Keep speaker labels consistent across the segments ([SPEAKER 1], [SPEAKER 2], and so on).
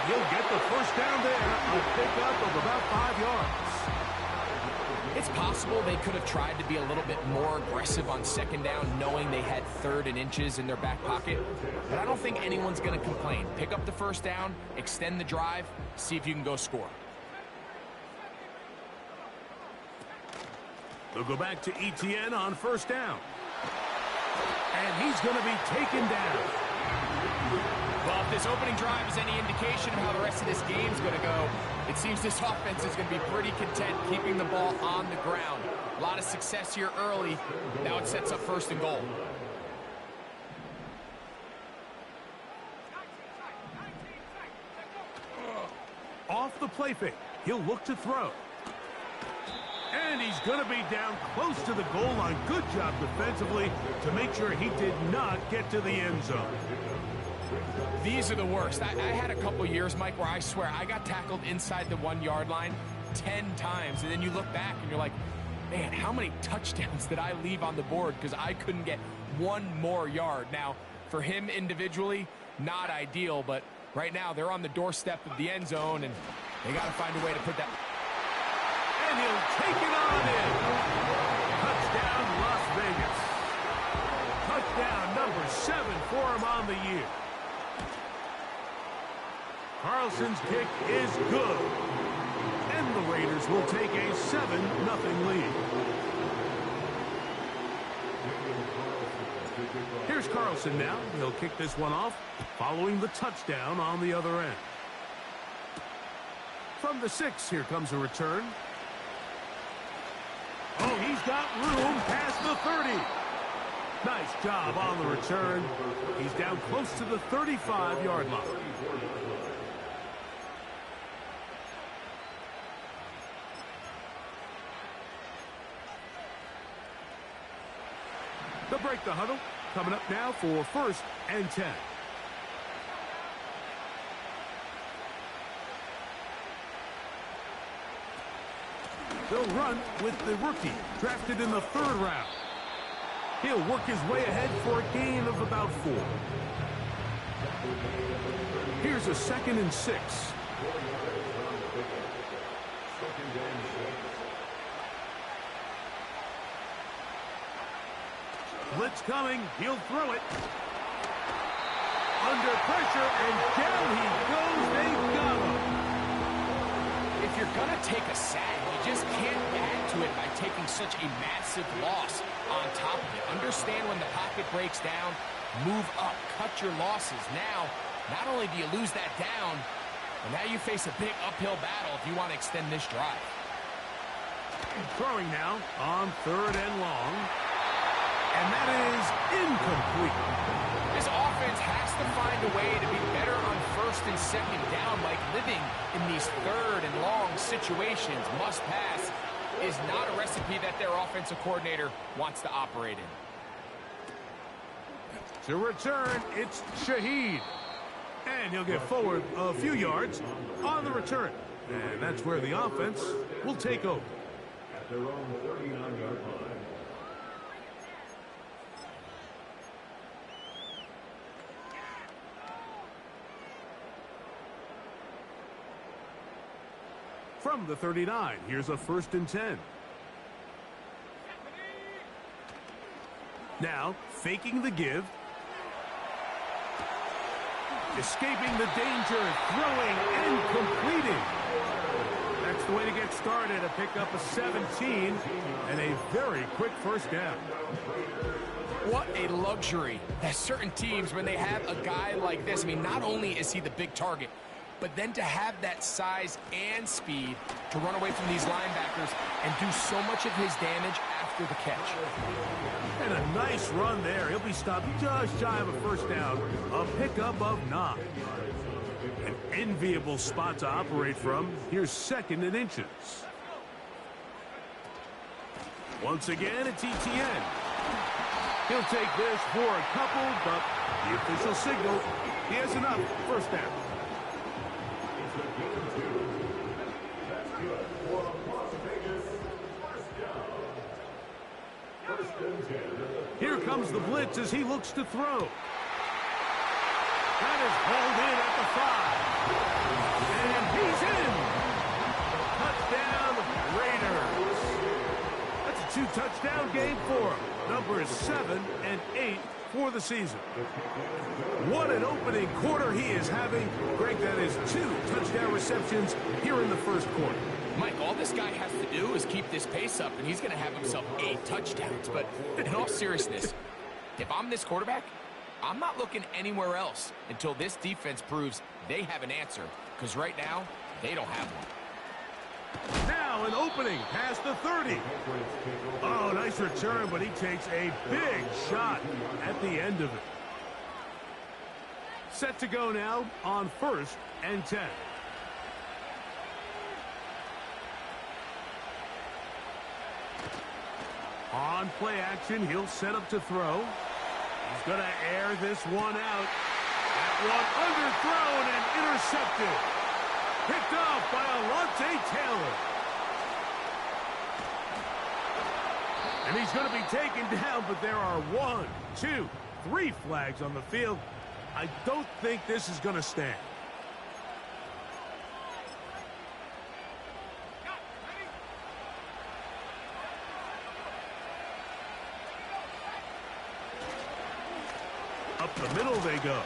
[SPEAKER 1] he'll get the first down there. A pickup of about 5 yards.
[SPEAKER 2] It's possible they could have tried to be a little bit more aggressive on second down, knowing they had 3rd and inches in their back pocket. But I don't think anyone's going to complain. Pick up the first down, extend the drive, see if you can go score.
[SPEAKER 1] They'll go back to Etienne on first down. And he's going to be taken down.
[SPEAKER 2] Well, if this opening drive is any indication of how the rest of this game's going to go, it seems this offense is going to be pretty content keeping the ball on the ground. A lot of success here early. Now it sets up 1st and goal.
[SPEAKER 1] Off the play fake. He'll look to throw. And he's going to be down close to the goal line. Good job defensively to make sure he did not get to the end zone.
[SPEAKER 2] These are the worst. I had a couple years, Mike, where I swear I got tackled inside the 1-yard line 10 times. And then you look back and you're like, man, how many touchdowns did I leave on the board because I couldn't get 1 more yard? Now, for him individually, not ideal, but right now they're on the doorstep of the end zone, and they got to find a way to put that.
[SPEAKER 1] And he'll take it on in. Touchdown, Las Vegas. Touchdown number 7 for him on the year. Carlson's kick is good. And the Raiders will take a 7-0 lead. Here's Carlson now. He'll kick this one off, following the touchdown on the other end. From the 6, here comes a return. Oh, he's got room past the 30. Nice job on the return. He's down close to the 35-yard line. They'll break the huddle. Coming up now for 1st and 10. They'll run with the rookie, drafted in the 3rd round. He'll work his way ahead for a gain of about 4. Here's a 2nd and 6. Blitz coming. He'll throw it. Under pressure, and down he goes. They got him.
[SPEAKER 2] If you're going to take a sack, you just can't add to it by taking such a massive loss on top of it. Understand when the pocket breaks down, move up, cut your losses. Now, not only do you lose that down, but now you face a big uphill battle if you want to extend this drive.
[SPEAKER 1] Throwing now on 3rd and long. And that is incomplete.
[SPEAKER 2] This offense has to find a way to be better on 1st and 2nd down, like living in these 3rd and long situations. Must pass is not a recipe that their offensive coordinator wants to operate in.
[SPEAKER 1] To return, it's Shaheed. And he'll get forward a few yards on the return. And that's where the offense will take over. At their own 39-yard line. From the 39, here's a 1st and 10. Now, faking the give. Escaping the danger, throwing and completing. That's the way to get started. A pickup of 17 and a very quick 1st down.
[SPEAKER 2] What a luxury that certain teams, when they have a guy like this, I mean, not only is he the big target, but then to have that size and speed to run away from these linebackers and do so much of his damage after the catch.
[SPEAKER 1] And a nice run there. He'll be stopped just shy of a 1st down. A pickup of 9. An enviable spot to operate from. Here's 2nd and inches. Once again, it's Etienne. He'll take this for a couple, but the official signal, he has enough. 1st down. Here comes the blitz as he looks to throw. That is hauled in at the 5. good game for him. Numbers 7 and 8 for the season. What an opening quarter he is having. Greg, that is 2 touchdown receptions here in the first quarter.
[SPEAKER 2] Mike, all this guy has to do is keep this pace up, and he's going to have himself 8 touchdowns. But in all seriousness, if I'm this quarterback, I'm not looking anywhere else until this defense proves they have an answer, because right now, they don't have one.
[SPEAKER 1] Now an opening past the 30. Oh, nice return, but he takes a big shot at the end of it. Set to go now on 1st and 10. On play action, he'll set up to throw. He's going to air this one out. That one underthrown and intercepted. Picked off by Alontae Taylor. And he's going to be taken down, but there are 1, 2, 3 flags on the field. I don't think this is going to stand. Up the middle they go.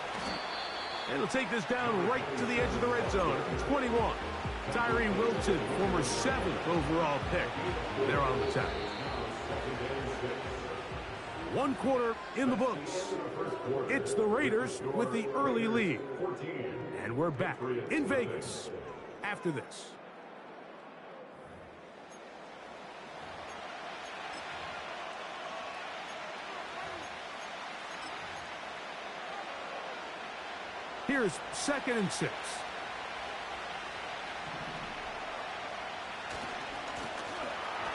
[SPEAKER 1] And he'll take this down right to the edge of the red zone. 21. Tyree Wilton, former 7th overall pick. They're on the tack. 1 quarter in the books. It's the Raiders with the early lead. And we're back in Vegas after this. Here's 2nd and 6.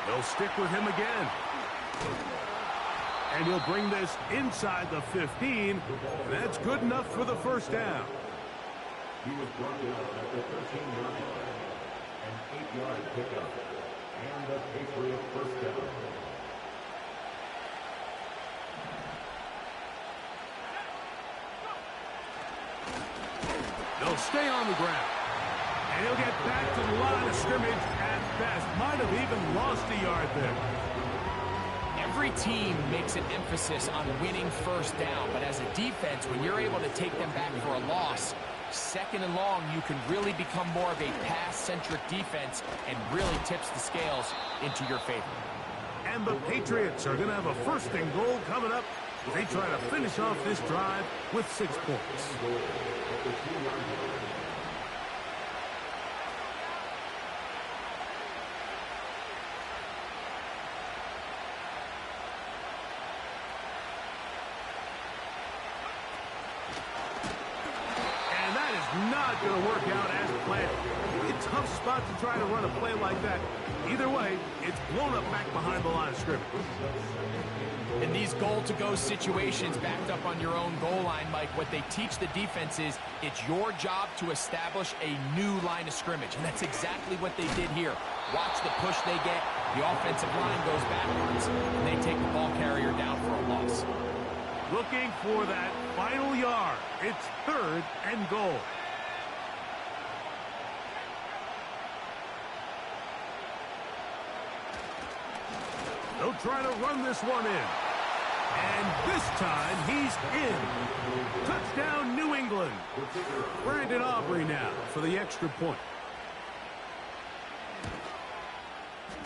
[SPEAKER 1] They'll stick with him again. And he'll bring this inside the 15. That's good enough for the first down.
[SPEAKER 3] He was brought down at the 13-yard line. An 8-yard pickup. And the Patriots first down.
[SPEAKER 1] They'll stay on the ground. And he'll get back to the line of scrimmage at best. Might have even lost a yard there.
[SPEAKER 2] Every team makes an emphasis on winning first down, but as a defense, when you're able to take them back for a loss, 2nd and long, you can really become more of a pass-centric defense and really tips the scales into your favor.
[SPEAKER 1] And the Patriots are going to have a 1st and goal coming up as they try to finish off this drive with 6 points. Not going to work out as planned. It's a tough spot to try to run a play like that. Either way, it's blown up back behind the line of scrimmage.
[SPEAKER 2] In these goal-to-go situations backed up on your own goal line, Mike, what they teach the defense is it's your job to establish a new line of scrimmage, and that's exactly what they did here. Watch the push they get. The offensive line goes backwards, and they take the ball carrier down for a loss.
[SPEAKER 1] Looking for that final yard. It's 3rd and goal. They'll try to run this one in. And this time, he's in. Touchdown, New England. Brandon Aubrey now for the extra point.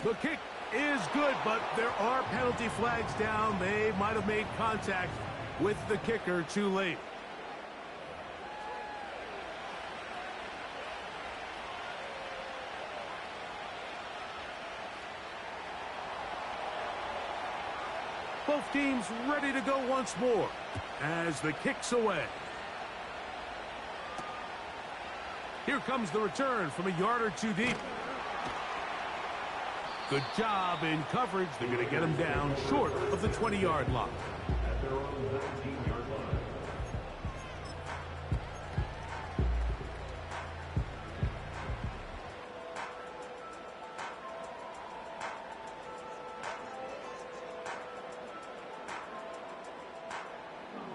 [SPEAKER 1] The kick is good, but there are penalty flags down. They might have made contact with the kicker too late. Both teams ready to go once more as the kick's away. Here comes the return from a yard or 2 deep. Good job in coverage. They're going to get him down short of the 20-yard line.
[SPEAKER 3] At their own 19-yard line.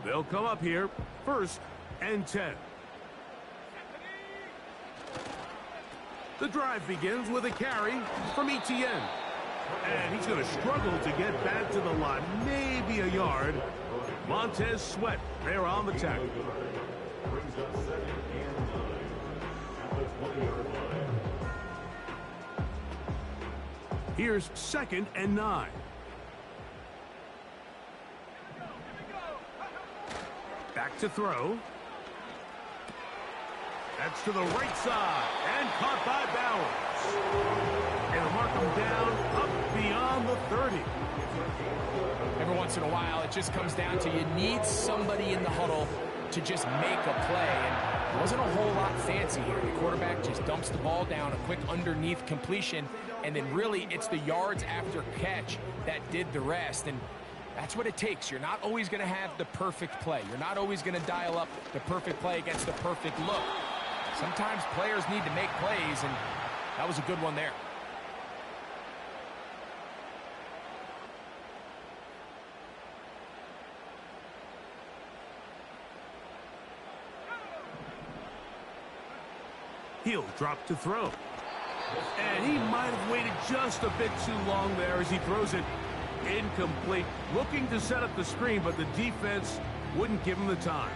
[SPEAKER 1] They'll come up here, 1st and 10. The drive begins with a carry from Etienne. And he's going to struggle to get back to the line. Maybe a yard. Montez Sweat there on the tackle.
[SPEAKER 3] Brings up 2nd and 9 at the 20-yard line.
[SPEAKER 1] Here's 2nd and 9. Back to throw. That's to the right side. And caught by Bowers. And mark him down up beyond the 30.
[SPEAKER 2] Every once in a while, it just comes down to you need somebody in the huddle to just make a play. And it wasn't a whole lot fancy here. The quarterback just dumps the ball down, a quick underneath completion, and then really it's the yards after catch that did the rest. And that's what it takes. You're not always going to have the perfect play. You're not always going to dial up the perfect play against the perfect look. Sometimes players need to make plays, and that was a good one there.
[SPEAKER 1] He'll drop to throw. And he might have waited just a bit too long there as he throws it incomplete. Looking to set up the screen, but the defense wouldn't give him the time.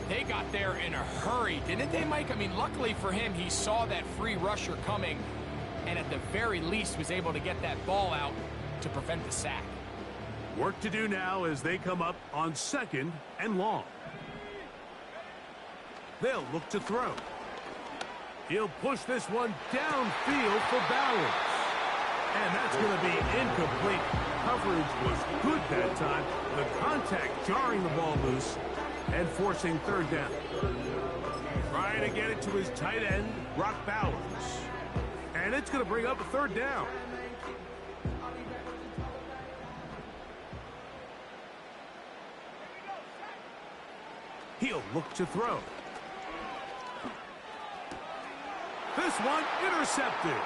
[SPEAKER 2] They got there in a hurry, didn't they, Mike? I mean, luckily for him, he saw that free rusher coming, and at the very least was able to get that ball out to prevent the sack.
[SPEAKER 1] Work to do now as they come up on 2nd and long. They'll look to throw. He'll push this one downfield for Bowers. And that's going to be incomplete. Coverage was good that time. The contact jarring the ball loose and forcing 3rd down. Trying to get it to his tight end, Brock Bowers. And it's going to bring up a 3rd down. He'll look to throw. This one intercepted.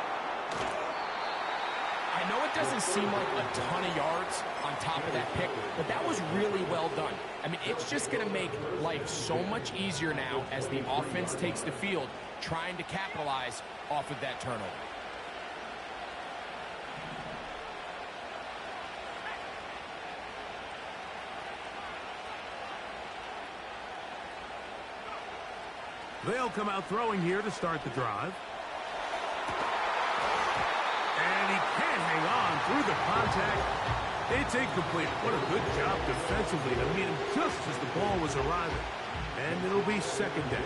[SPEAKER 2] I know it doesn't seem like a ton of yards on top of that pick, but that was really well done. I mean, it's just going to make life so much easier now as the offense takes the field, trying to capitalize off of that turnover.
[SPEAKER 1] They'll come out throwing here to start the drive. And he can't hang on through the contact. It's incomplete. What a good job defensively to meet him just as the ball was arriving. And it'll be 2nd down.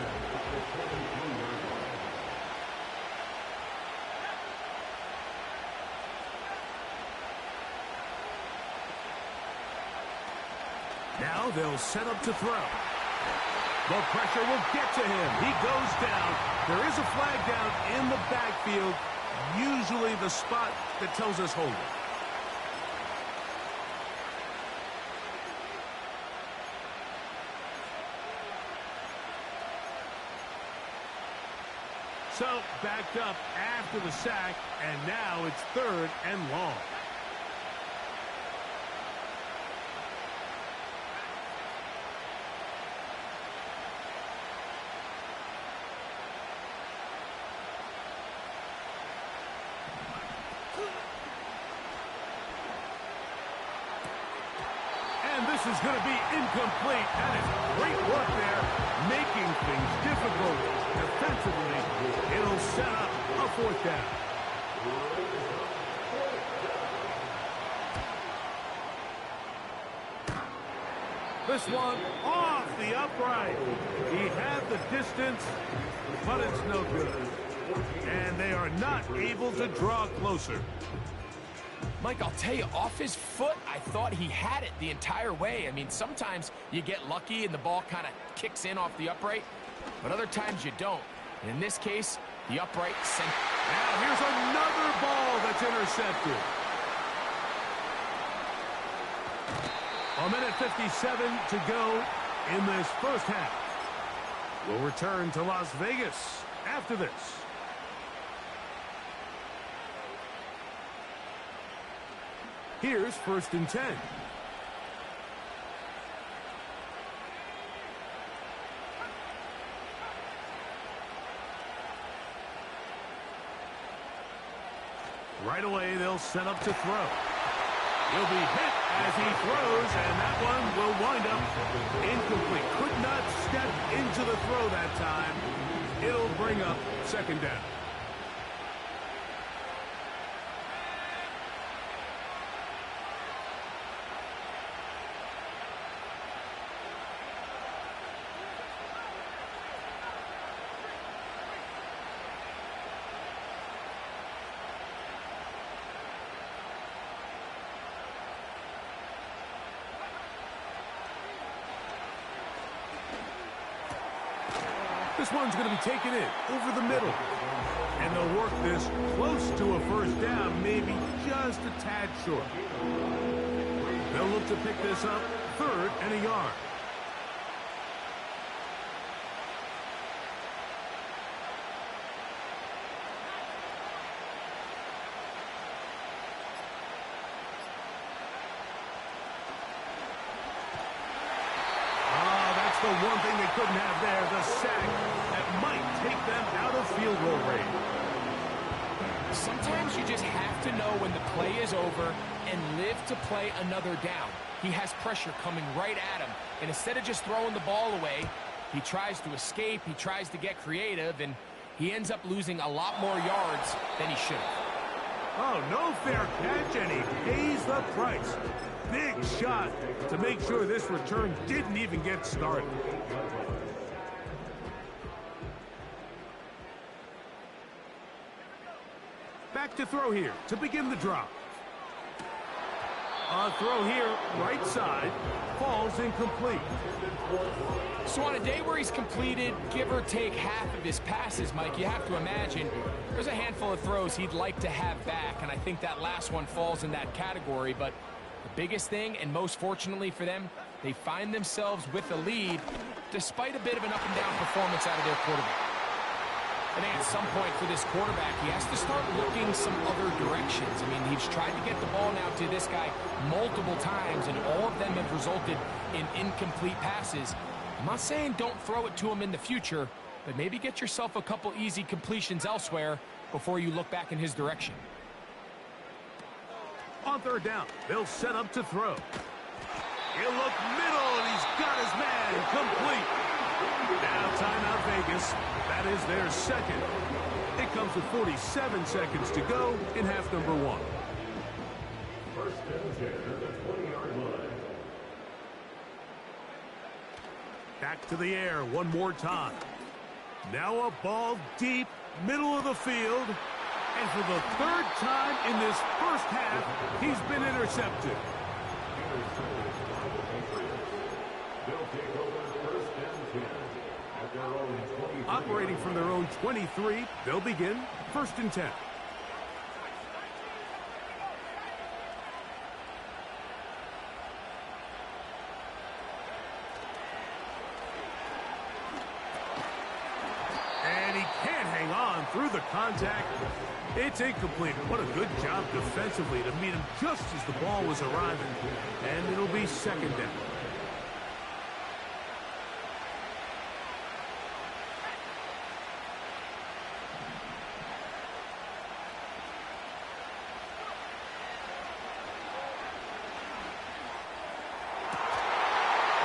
[SPEAKER 1] Now they'll set up to throw. The pressure will get to him. He goes down. There is a flag down in the backfield. Usually the spot that tells us hold it. So backed up after the sack, and now it's 3rd and long. And this is going to be incomplete. That is great work there, making things difficult defensively. It'll set up a 4th down. This one off the upright. He had the distance, but it's no good. And they are not able to draw closer.
[SPEAKER 2] Mike, I'll tell you, off his foot, I thought he had it the entire way. I mean, sometimes you get lucky and the ball kind of kicks in off the upright, but other times you don't. And in this case, the upright sent.
[SPEAKER 1] Now here's another ball that's intercepted. 1:57 to go in this first half. We'll return to Las Vegas after this. Here's 1st and 10. Right away, they'll set up to throw. He'll be hit as he throws, and that one will wind up incomplete. Could not step into the throw that time. It'll bring up second down. This one's going to be taken in over the middle. And they'll work this close to a first down, maybe just a tad short. They'll look to pick this up, 3rd and a yard. The one thing they couldn't have there, the sack that might take them out of field goal range.
[SPEAKER 2] Sometimes you just have to know when the play is over and live to play another down. He has pressure coming right at him, and instead of just throwing the ball away, he tries to escape, he tries to get creative, and he ends up losing a lot more yards than he should have.
[SPEAKER 1] Oh, no fair catch, and he pays the price. Big shot to make sure this return didn't even get started. Back to throw here to begin the drop. A throw here, right side, falls incomplete.
[SPEAKER 2] So on a day where he's completed, give or take half of his passes, Mike, you have to imagine there's a handful of throws he'd like to have back, and I think that last one falls in that category. But the biggest thing, and most fortunately for them, they find themselves with a lead despite a bit of an up-and-down performance out of their quarterback. I think at some point for this quarterback, he has to start looking some other directions. I mean, he's tried to get the ball now to this guy multiple times, and all of them have resulted in incomplete passes. I'm not saying don't throw it to him in the future, but maybe get yourself a couple easy completions elsewhere before you look back in his direction.
[SPEAKER 1] On 3rd down, they'll set up to throw. He'll look middle, and he's got his man complete. Now timeout Vegas. That is their second. It comes with 47 seconds to go in half number 1.
[SPEAKER 3] First and 10 at the 20-yard line.
[SPEAKER 1] Back to the air one more time. Now a ball deep, middle of the field. And for the 3rd time in this first half, he's been intercepted.
[SPEAKER 3] They'll take over 1st and 10 at their own 23.
[SPEAKER 1] Operating from their own 23, they'll begin 1st and 10. And he can't hang on through the contact. It's incomplete. What a good job defensively to meet him just as the ball was arriving. And it'll be 2nd down.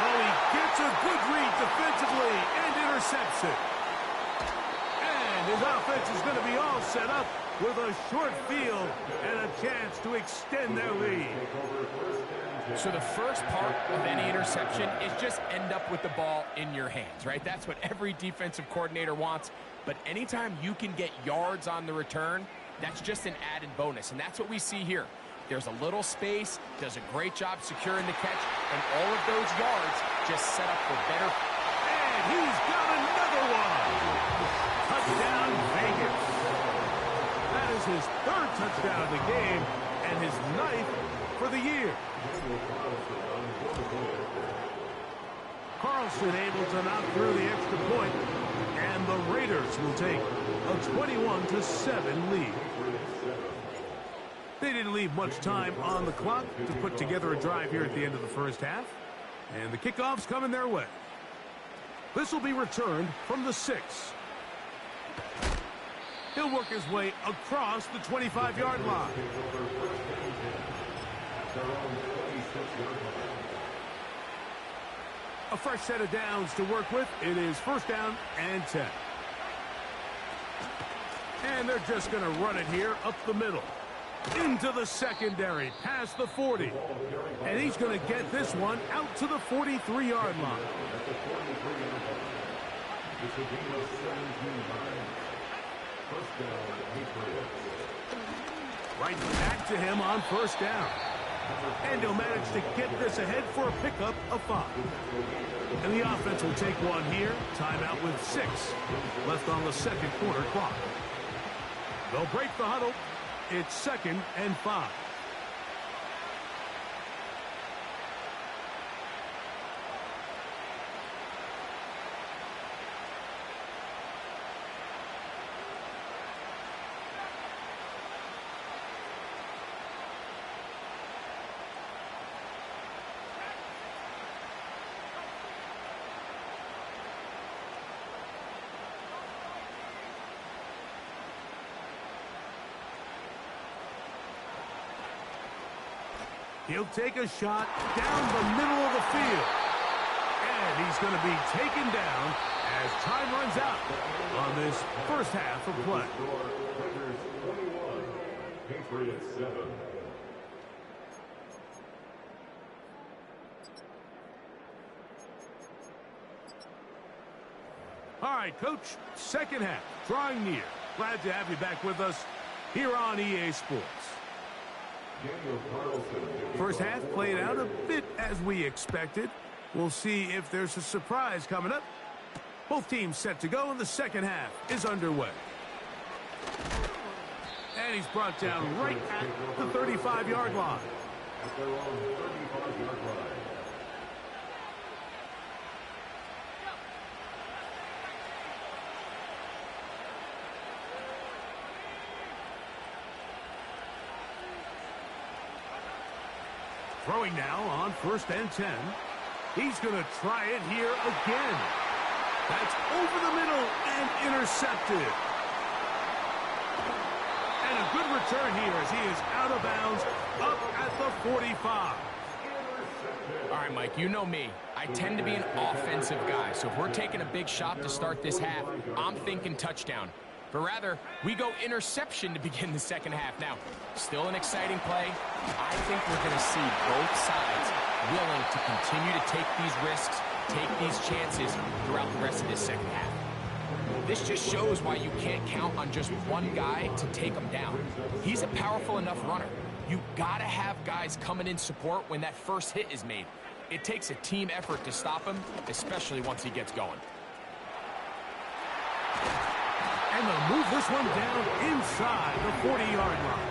[SPEAKER 1] Oh, he gets a good read defensively and intercepts it. And his offense is going to be all set up with a short field and a chance to extend their lead.
[SPEAKER 2] So the first part of any interception is just end up with the ball in your hands, right? That's what every defensive coordinator wants. But anytime you can get yards on the return, that's just an added bonus. And that's what we see here. There's a little space, does a great job securing the catch, and all of those yards just set up for better.
[SPEAKER 1] And he's got another one. Touchdown, Vegas. That is his 3rd touchdown of the game and his 9th for the year. Carlson able to knock through the extra point, and the Raiders will take a 21-7 lead. They didn't leave much time on the clock to put together a drive here at the end of the first half, and the kickoff's coming their way. This will be returned from the 6. He'll work his way across the 25-yard line. A fresh set of downs to work with. It is first down and 10. And they're just going to run it here up the middle. Into the secondary, past the 40. And he's going to get this one out to the 43-yard line. Right back to him on first down. And he'll manage to get this ahead for a pickup of 5. And the offense will take one here. Timeout with 6 left on the second quarter clock. They'll break the huddle. It's 2nd and 5. He'll take a shot down the middle of the field. And he's going to be taken down as time runs out on this first half of play.
[SPEAKER 3] Patriots 7.
[SPEAKER 1] All right, Coach, second half, drawing near. Glad to have you back with us here on EA Sports. First half played out a bit as we expected. We'll see if there's a surprise coming up. Both teams set to go, and the second half is underway. And he's brought down right at the 35-yard line.
[SPEAKER 3] At their own 35-yard line.
[SPEAKER 1] Throwing now on 1st and 10. He's going to try it here again. That's over the middle and intercepted. And a good return here as he is out of bounds up at the 45.
[SPEAKER 2] All right, Mike, you know me. I tend to be an offensive guy, so if we're taking a big shot to start this half, I'm thinking touchdown. But rather, we go interception to begin the second half. Now, still an exciting play. I think we're going to see both sides willing to continue to take these risks, take these chances throughout the rest of this second half. This just shows why you can't count on just one guy to take him down. He's a powerful enough runner. You got to have guys coming in support when that first hit is made. It takes a team effort to stop him, especially once he gets going.
[SPEAKER 1] And they'll move this one down inside the 40-yard line.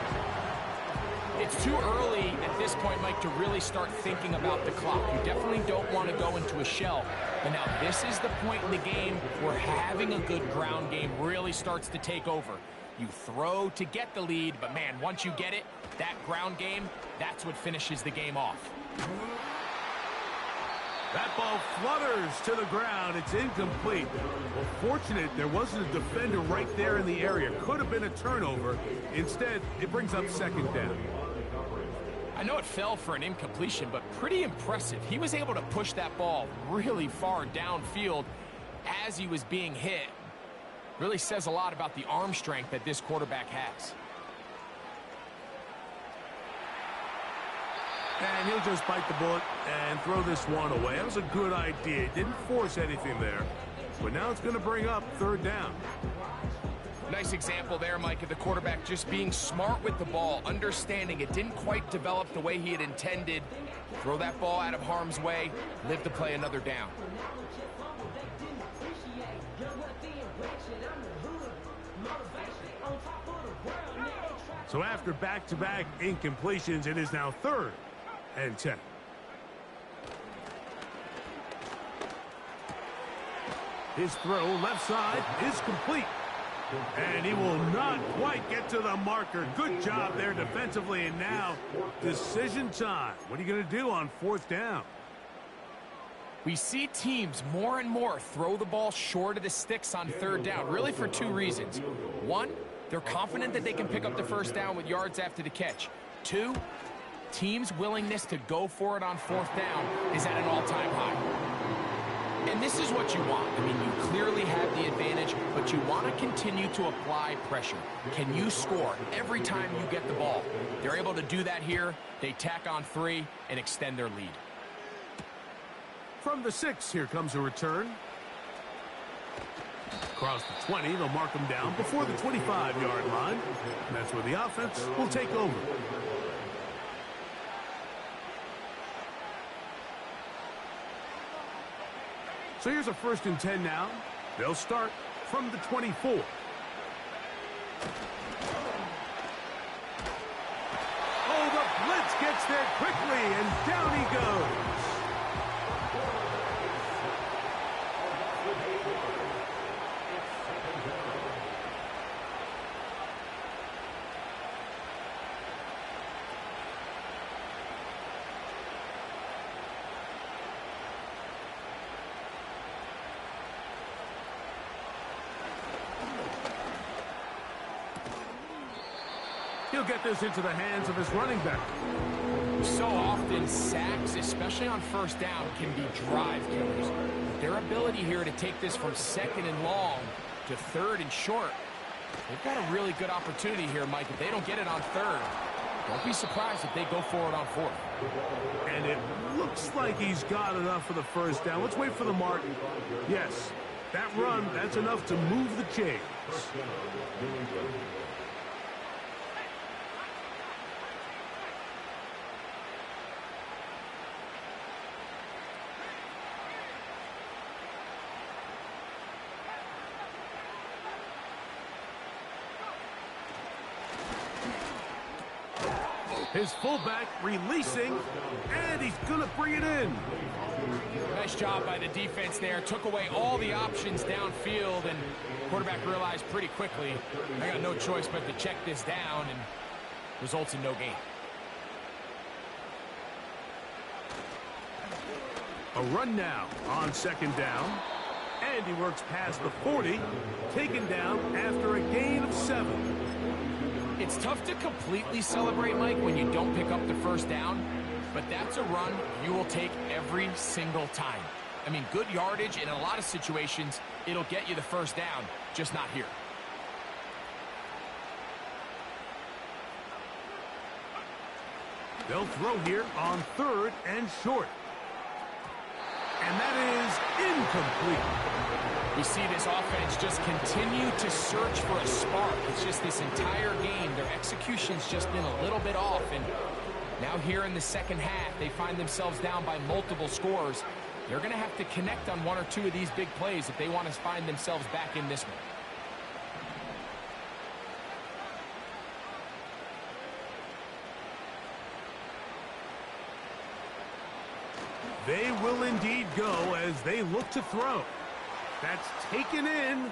[SPEAKER 2] It's too early at this point, Mike, to really start thinking about the clock. You definitely don't want to go into a shell. But now this is the point in the game where having a good ground game really starts to take over. You throw to get the lead, but man, once you get it, that ground game, that's what finishes the game off.
[SPEAKER 1] That ball flutters to the ground. It's incomplete. Well, fortunate there wasn't a defender right there in the area. Could have been a turnover. Instead, it brings up second down.
[SPEAKER 2] I know it fell for an incompletion, but pretty impressive. He was able to push that ball really far downfield as he was being hit. Really says a lot about the arm strength that this quarterback has.
[SPEAKER 1] And he'll just bite the bullet and throw this one away. That was a good idea. Didn't force anything there. But now it's going to bring up third down.
[SPEAKER 2] Nice example there, Mike, of the quarterback just being smart with the ball, understanding it didn't quite develop the way he had intended. Throw that ball out of harm's way, live to play another down.
[SPEAKER 1] So after back-to-back incompletions, it is now 3rd and 10. His throw left side is complete. And he will not quite get to the marker. Good job there defensively. And now decision time. What are you going to do on 4th down?
[SPEAKER 2] We see teams more and more throw the ball short of the sticks on third down, really for two reasons. One, they're confident that they can pick up the first down with yards after the catch. Two, teams' willingness to go for it on fourth down is at an all-time high. And this is what you want. I mean, you clearly have the advantage, but you want to continue to apply pressure. Can you score every time you get the ball? They're able to do that here. They tack on 3 and extend their lead.
[SPEAKER 1] From the 6, here comes a return. Across the 20, they'll mark them down before the 25-yard line. And that's where the offense will take over. So here's a 1st and 10 now. They'll start from the 24. Oh, the blitz gets there quickly, and down he goes. He'll get this into the hands of his running back.
[SPEAKER 2] So often, sacks, especially on first down, can be drive killers. Their ability here to take this from 2nd and long to 3rd and short, they've got a really good opportunity here, Mike. If they don't get it on 3rd, don't be surprised if they go for it on 4th.
[SPEAKER 1] And it looks like he's got enough for the first down. Let's wait for the mark. Yes, that run, that's enough to move the chains. His fullback releasing, and he's going to bring it in.
[SPEAKER 2] Nice job by the defense there. Took away all the options downfield, and quarterback realized pretty quickly, I got no choice but to check this down, and results in no gain.
[SPEAKER 1] A run now on 2nd down, and he works past the 40, taken down after a gain of 7.
[SPEAKER 2] It's tough to completely celebrate, Mike, when you don't pick up the first down, but that's a run you will take every single time. I mean, good yardage, and in a lot of situations, it'll get you the first down, just not here.
[SPEAKER 1] They'll throw here on 3rd and short. And that is incomplete.
[SPEAKER 2] We see this offense just continue to search for a spark. It's just this entire game, their execution's just been a little bit off. And now here in the second half, they find themselves down by multiple scores. They're going to have to connect on 1 or 2 of these big plays if they want to find themselves back in this one.
[SPEAKER 1] They will indeed go as they look to throw. That's taken in.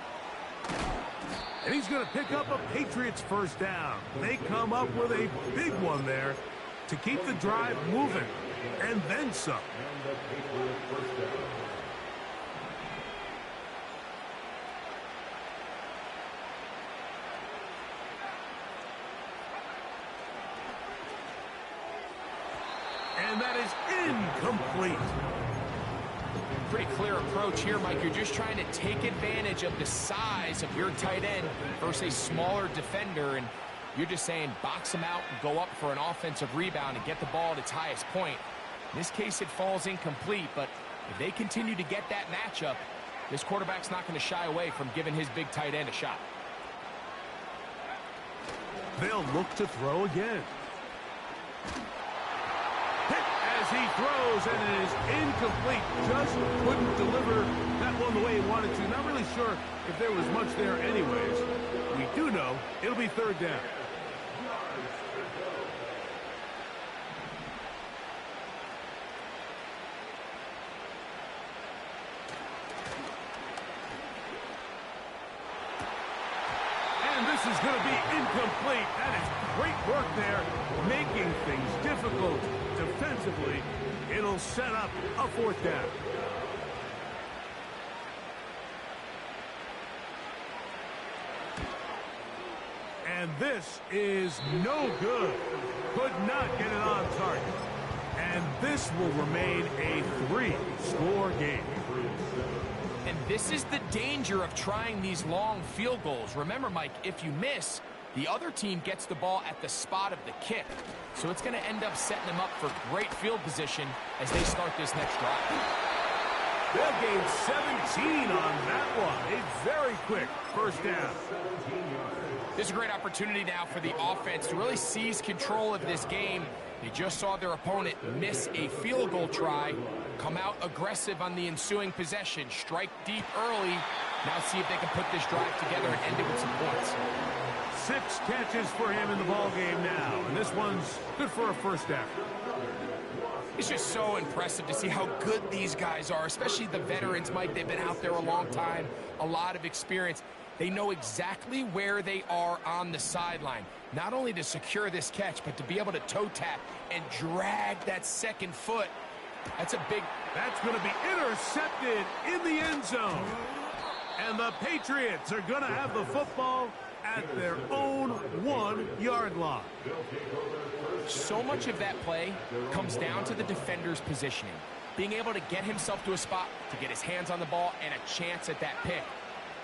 [SPEAKER 1] And he's going to pick up a Patriots first down. They come up with a big one there to keep the drive moving. And then some. And that is incomplete.
[SPEAKER 2] Pretty clear approach here, Mike. You're just trying to take advantage of the size of your tight end versus a smaller defender, and you're just saying box him out and go up for an offensive rebound and get the ball at its highest point. In this case, it falls incomplete, but if they continue to get that matchup, this quarterback's not going to shy away from giving his big tight end a shot.
[SPEAKER 1] They'll look to throw again. Hit as he throws, and it is incomplete. Just couldn't deliver that one the way he wanted to. Not really sure if there was much there anyways. We do know it'll be 3rd down. And this is going to be incomplete. That is great work there, making things difficult defensively. It'll set up a 4th down. And this is no good. Could not get it on target. And this will remain a 3-score game.
[SPEAKER 2] And this is the danger of trying these long field goals. Remember, Mike, if you miss, the other team gets the ball at the spot of the kick. So it's going to end up setting them up for great field position as they start this next drive.
[SPEAKER 1] They'll gain 17 on that one. A very quick first down.
[SPEAKER 2] This is a great opportunity now for the offense to really seize control of this game. They just saw their opponent miss a field goal try, come out aggressive on the ensuing possession, strike deep early. Now see if they can put this drive together and end it with some points.
[SPEAKER 1] 6 catches for him in the ball game now, and this one's good for a first down.
[SPEAKER 2] It's just so impressive to see how good these guys are, especially the veterans, Mike. They've been out there a long time, a lot of experience. They know exactly where they are on the sideline, not only to secure this catch, but to be able to toe tap and drag that second foot. That's
[SPEAKER 1] going to be intercepted in the end zone. And the Patriots are going to have the football at their own 1-yard line.
[SPEAKER 2] So much of that play comes down to the defender's positioning, being able to get himself to a spot to get his hands on the ball and a chance at that pick.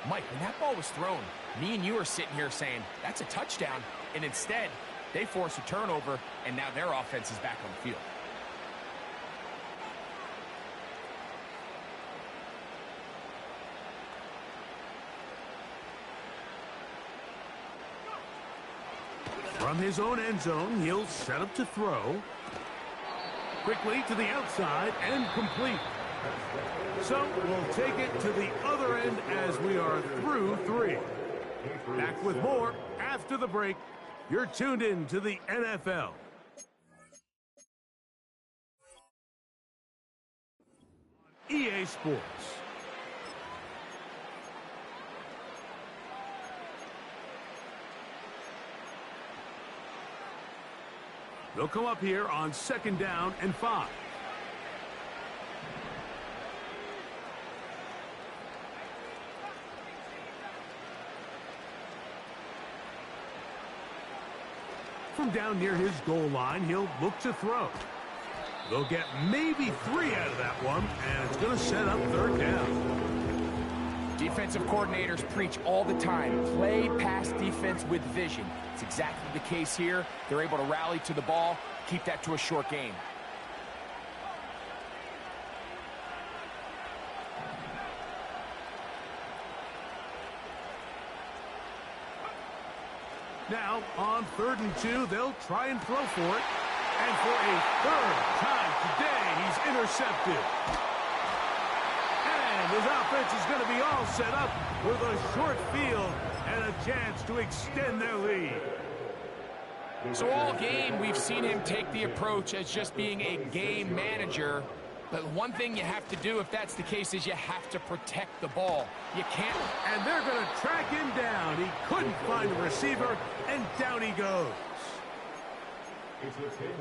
[SPEAKER 2] Mike, when that ball was thrown, me and you are sitting here saying, that's a touchdown, and instead, they force a turnover, and now their offense is back on the field.
[SPEAKER 1] From his own end zone, he'll set up to throw. Quickly to the outside and complete. So we'll take it to the other end as we are through 3. Back with more after the break. You're tuned in to the NFL. EA Sports. They'll come up here on 2nd down and 5. From down near his goal line, he'll look to throw. They'll get maybe 3 out of that one, and it's going to set up 3rd down.
[SPEAKER 2] Defensive coordinators preach all the time, play pass defense with vision. It's exactly the case here. They're able to rally to the ball, keep that to a short game.
[SPEAKER 1] Now, on 3rd and 2, they'll try and throw for it. And for a 3rd time today, he's intercepted. And his offense is going to be all set up with a short field and a chance to extend their lead.
[SPEAKER 2] So all game, we've seen him take the approach as just being a game manager. But one thing you have to do, if that's the case, is you have to protect the ball. You can't.
[SPEAKER 1] And they're going to track him down. He couldn't find a receiver, and down he goes.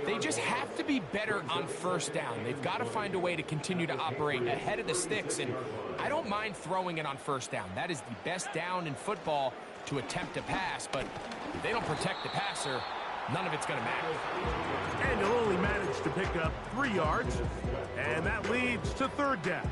[SPEAKER 2] They just have to be better on 1st down. They've got to find a way to continue to operate ahead of the sticks, and I don't mind throwing it on 1st down. That is the best down in football to attempt a pass, but if they don't protect the passer, none of it's going to matter.
[SPEAKER 1] And he'll only manage to pick up 3 yards, and that leads to 3rd down.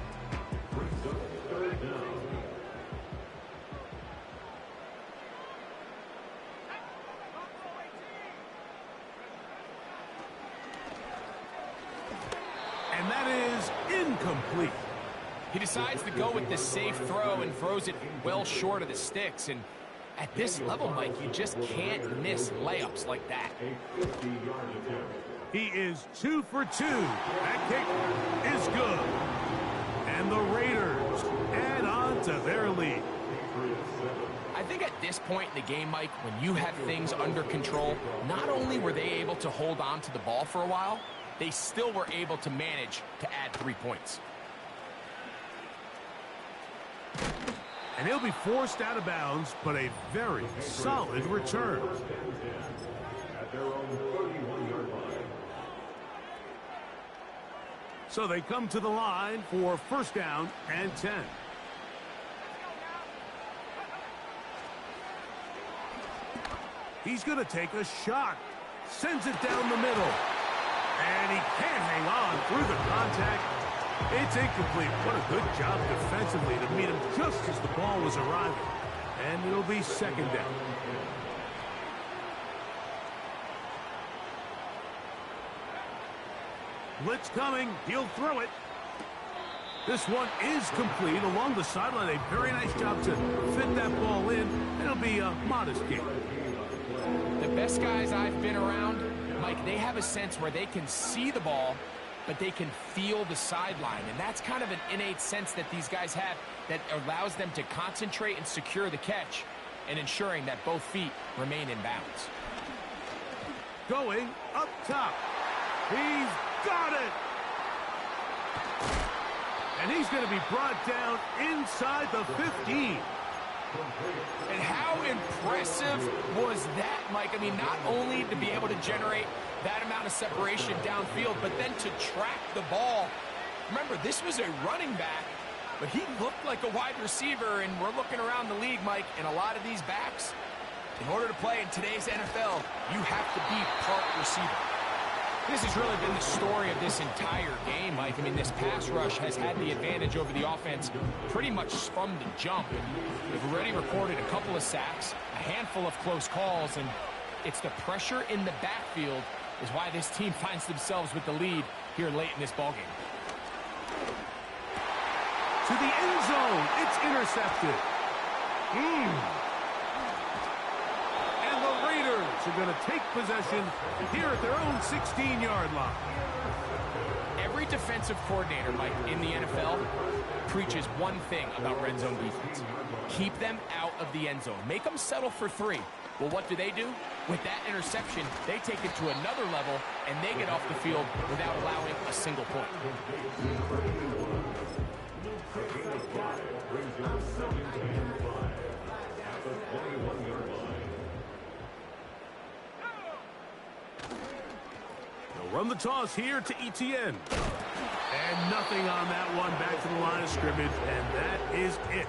[SPEAKER 1] And that is incomplete.
[SPEAKER 2] He decides to go with the safe throw and throws it well short of the sticks. And at this level, Mike, you just can't miss layups like that.
[SPEAKER 1] He is 2 for 2. That kick is good. And the Raiders add on to their lead.
[SPEAKER 2] I think at this point in the game, Mike, when you have things under control, not only were they able to hold on to the ball for a while, they still were able to manage to add 3 points.
[SPEAKER 1] And he'll be forced out of bounds, but a very solid return.
[SPEAKER 3] At their own 31-yard line.
[SPEAKER 1] So they come to the line for 1st down and 10. He's going to take a shot. Sends it down the middle. And he can't hang on through the contact. It's incomplete. What a good job defensively to meet him just as the ball was arriving. And it'll be second down. Blitz coming. He'll throw it. This one is complete along the sideline. A very nice job to fit that ball in. It'll be a modest gain.
[SPEAKER 2] The best guys I've been around, Mike, they have a sense where they can see the ball, but they can feel the sideline. And that's kind of an innate sense that these guys have that allows them to concentrate and secure the catch and ensuring that both feet remain in bounds.
[SPEAKER 1] Going up top. He's got it. And he's going to be brought down inside the 15.
[SPEAKER 2] And how impressive was that, Mike? I mean, not only to be able to generate that amount of separation downfield, but then to track the ball. Remember, this was a running back, but he looked like a wide receiver, and we're looking around the league, Mike, and a lot of these backs, in order to play in today's NFL, you have to be part receiver. This has really been the story of this entire game, Mike. I mean, this pass rush has had the advantage over the offense pretty much from the jump. They've already recorded a couple of sacks, a handful of close calls, and it's the pressure in the backfield is why this team finds themselves with the lead here late in this ballgame.
[SPEAKER 1] To the end zone. It's intercepted. And the Raiders are going to take possession here at their own 16-yard line.
[SPEAKER 2] Every defensive coordinator, Mike, in the NFL preaches one thing about red zone defense. Keep them out of the end zone. Make them settle for 3. Well, what do? With that interception, they take it to another level, and they get off the field without allowing a single point.
[SPEAKER 1] They'll run the toss here to Etienne. And nothing on that one. Back to the line of scrimmage, and that is it.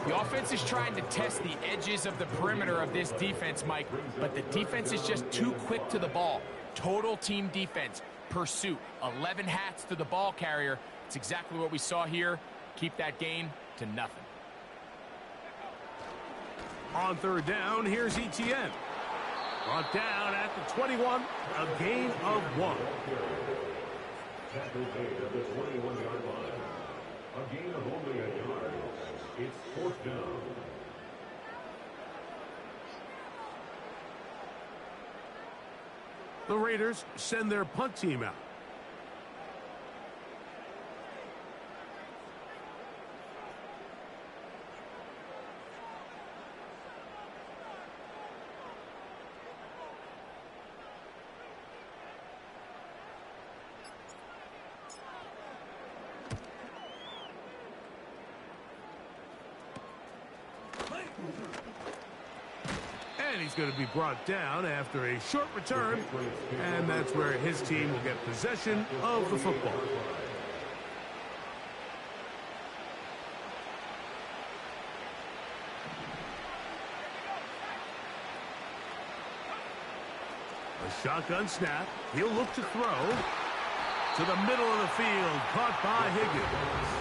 [SPEAKER 2] The offense is trying to test the edges of the perimeter of this defense, Mike, but the defense is just too quick to the ball. Total team defense, pursuit, 11 hats to the ball carrier. It's exactly what we saw here. Keep that gain to nothing.
[SPEAKER 1] On third down, here's Etienne. Brought down at the 21, a gain of 1.
[SPEAKER 3] Tackle made at the 21-yard line. A gain of only a yard. It's fourth down.
[SPEAKER 1] The Raiders send their punt team out. And he's going to be brought down after a short return, and that's where his team will get possession of the football. A shotgun snap. He'll look to throw to the middle of the field, caught by Higgins.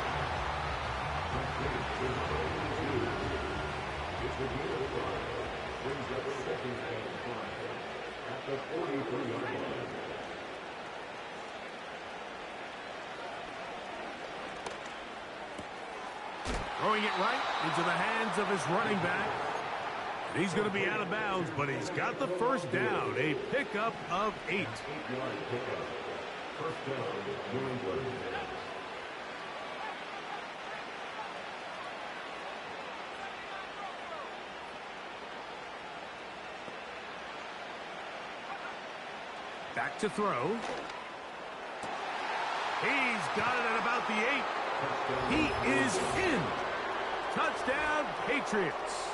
[SPEAKER 1] Throwing it right into the hands of his running back. And he's going to be out of bounds, but he's got the first down. A pickup of 8.
[SPEAKER 3] First down, New England.
[SPEAKER 1] Back to throw. He's got it at about the 8. He is in. Touchdown, Patriots.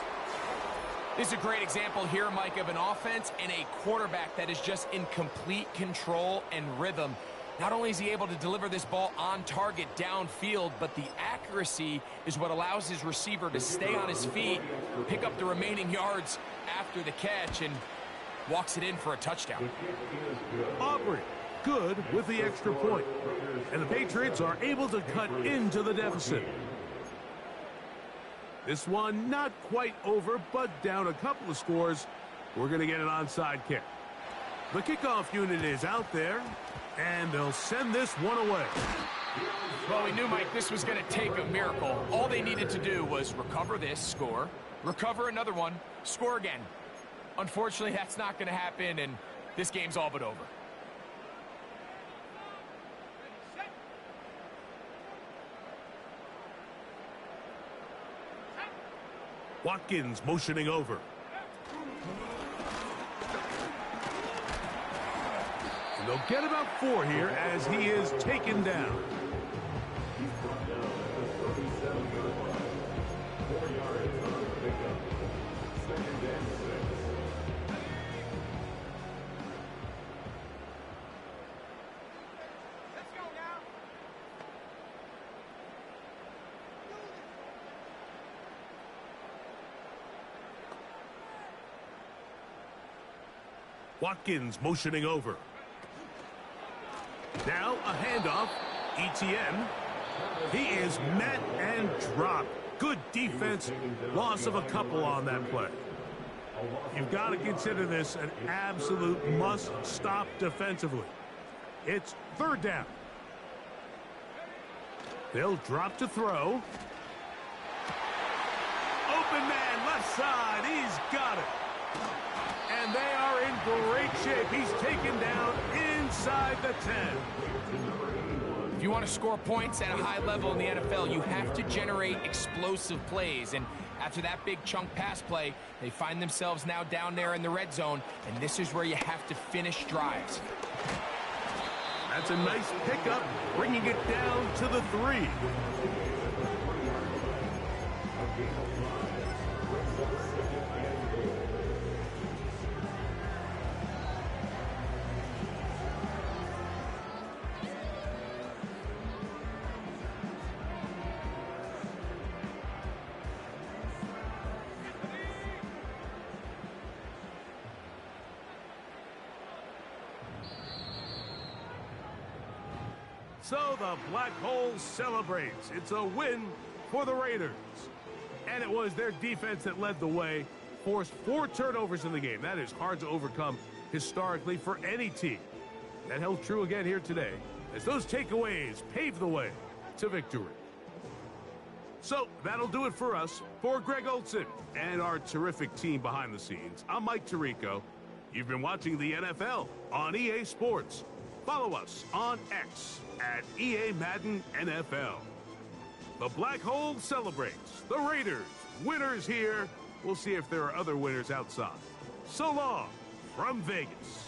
[SPEAKER 2] This is a great example here, Mike, of an offense and a quarterback that is just in complete control and rhythm. Not only is he able to deliver this ball on target downfield, but the accuracy is what allows his receiver to stay on his feet, pick up the remaining yards after the catch, and walks it in for a touchdown.
[SPEAKER 1] Aubrey, good with the extra point. And the Patriots are able to cut into the deficit. This one not quite over, but down a couple of scores. We're going to get an onside kick. The kickoff unit is out there, and they'll send this one away.
[SPEAKER 2] Well, we knew, Mike, this was going to take a miracle. All they needed to do was recover this, score, recover another one, score again. Unfortunately, that's not going to happen, and this game's all but over.
[SPEAKER 1] Watkins motioning over. And they'll get about 4 here as he is taken down.
[SPEAKER 3] He's brought down at the 37-yard line. 4 yards on the pickup. 2nd and 6.
[SPEAKER 4] Let's go now.
[SPEAKER 1] Watkins motioning over. Now a handoff. ETN. He is met and dropped. Good defense. Loss of a couple on that play. You've got to consider this an absolute must-stop defensively. It's 3rd down. They'll drop to throw. Open man, left side. He's got it. And they are in great shape. He's taken down inside the 10.
[SPEAKER 2] If you want to score points at a high level in the NFL, you have to generate explosive plays. And after that big chunk pass play, they find themselves now down there in the red zone, and this is where you have to finish drives.
[SPEAKER 1] That's a nice pickup, bringing it down to the 3. So the Black Hole celebrates. It's a win for the Raiders. And it was their defense that led the way, forced 4 turnovers in the game. That is hard to overcome historically for any team. That held true again here today, as those takeaways paved the way to victory. So that'll do it for us. For Greg Olson and our terrific team behind the scenes, I'm Mike Tirico. You've been watching the NFL on EA Sports. Follow us on X at EA Madden NFL. The Black Hole celebrates. The Raiders, winners here. We'll see if there are other winners outside. So long from Vegas.